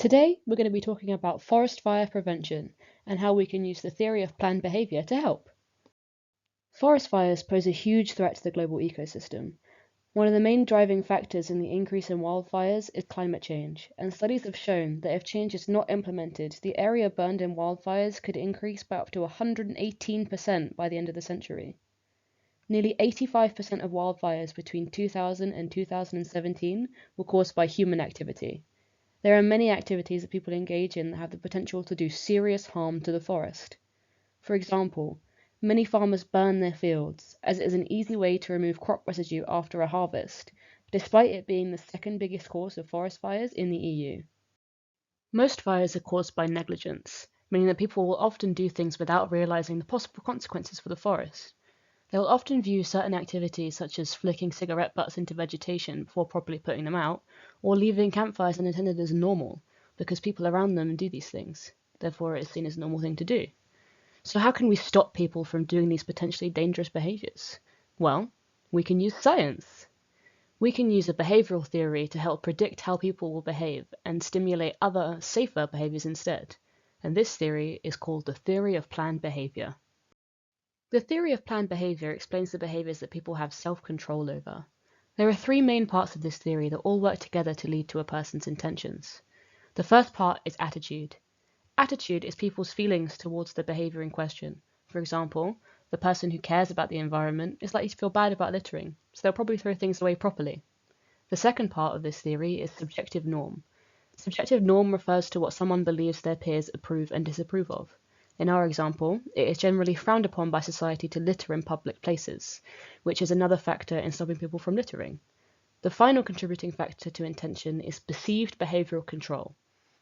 Today, we're going to be talking about forest fire prevention and how we can use the theory of planned behaviour to help. Forest fires pose a huge threat to the global ecosystem. One of the main driving factors in the increase in wildfires is climate change, and studies have shown that if change is not implemented, the area burned in wildfires could increase by up to 118% by the end of the century. Nearly 85% of wildfires between 2000 and 2017 were caused by human activity. There are many activities that people engage in that have the potential to do serious harm to the forest. For example, many farmers burn their fields, as it is an easy way to remove crop residue after a harvest, despite it being the second biggest cause of forest fires in the EU. Most fires are caused by negligence, meaning that people will often do things without realizing the possible consequences for the forest. They will often view certain activities such as flicking cigarette butts into vegetation before properly putting them out, or leaving campfires unattended as normal, because people around them do these things. Therefore, it is seen as a normal thing to do. So how can we stop people from doing these potentially dangerous behaviours? Well, we can use science. We can use a behavioural theory to help predict how people will behave and stimulate other, safer behaviours instead. And this theory is called the theory of planned behaviour. The theory of planned behaviour explains the behaviours that people have self-control over. There are three main parts of this theory that all work together to lead to a person's intentions. The first part is attitude. Attitude is people's feelings towards the behaviour in question. For example, the person who cares about the environment is likely to feel bad about littering, so they'll probably throw things away properly. The second part of this theory is subjective norm. Subjective norm refers to what someone believes their peers approve and disapprove of. In our example, it is generally frowned upon by society to litter in public places, which is another factor in stopping people from littering. The final contributing factor to intention is perceived behavioural control.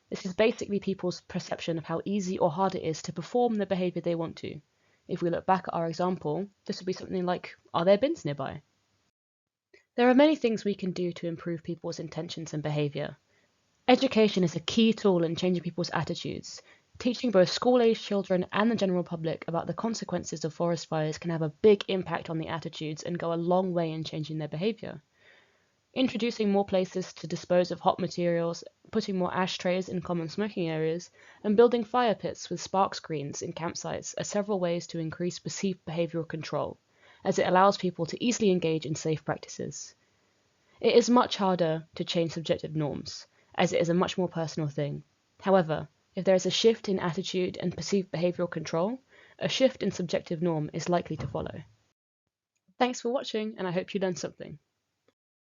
This is basically people's perception of how easy or hard it is to perform the behaviour they want to. If we look back at our example, this would be something like, are there bins nearby? There are many things we can do to improve people's intentions and behaviour. Education is a key tool in changing people's attitudes. Teaching both school-aged children and the general public about the consequences of forest fires can have a big impact on the attitudes and go a long way in changing their behaviour. Introducing more places to dispose of hot materials, putting more ashtrays in common smoking areas, and building fire pits with spark screens in campsites are several ways to increase perceived behavioural control, as it allows people to easily engage in safe practices. It is much harder to change subjective norms, as it is a much more personal thing. However, if there is a shift in attitude and perceived behavioural control, a shift in subjective norm is likely to follow. Thanks for watching, and I hope you learned something.